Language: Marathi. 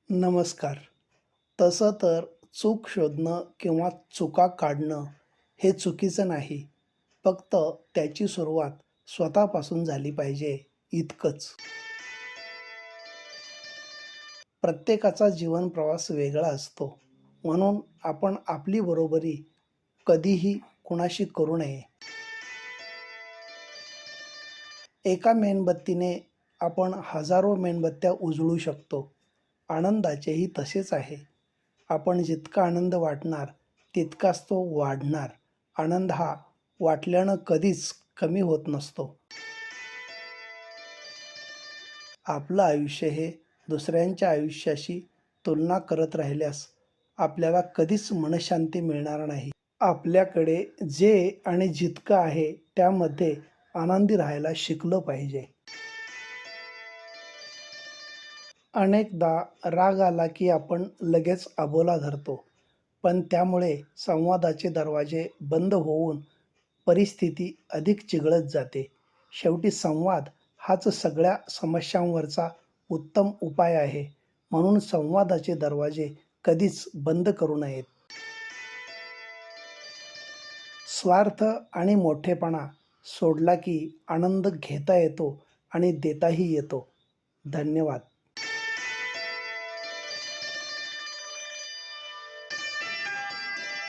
नमस्कार. तसं तर चूक शोधणं किंवा चुका काढणं हे चुकीचं नाही. फक्त त्याची सुरुवात स्वतःपासून झाली पाहिजे इतकंच. प्रत्येकाचा जीवन प्रवास वेगळा असतो. म्हणून आपण आपली बरोबरी कधीही कुणाशी करू नये. एका मेणबत्तीने आपण हजारो मेणबत्त्या उजळू शकतो. आनंदाचेही तसेच आहे. आपण जितका आनंद वाटणार तितकाच तो वाढणार. आनंद हा वाटल्यानं कधीच कमी होत नसतो. आपलं आयुष्य हे दुसऱ्यांच्या आयुष्याशी तुलना करत राहिल्यास आपल्याला कधीच मनःशांती मिळणार नाही. आपल्याकडे जे आणि जितकं आहे त्यामध्ये आनंदी राहायला शिकलं पाहिजे. अनेकदा राग आला की आपण लगेच अबोला धरतो, पण त्यामुळे संवादाचे दरवाजे बंद होऊन परिस्थिती अधिक चिघळत जाते. शेवटी संवाद हाच सगळ्या समस्यांवरचा उत्तम उपाय आहे. म्हणून संवादाचे दरवाजे कधीच बंद करू नयेत. स्वार्थ आणि मोठेपणा सोडला की आनंद घेता येतो आणि देताही येतो. धन्यवाद.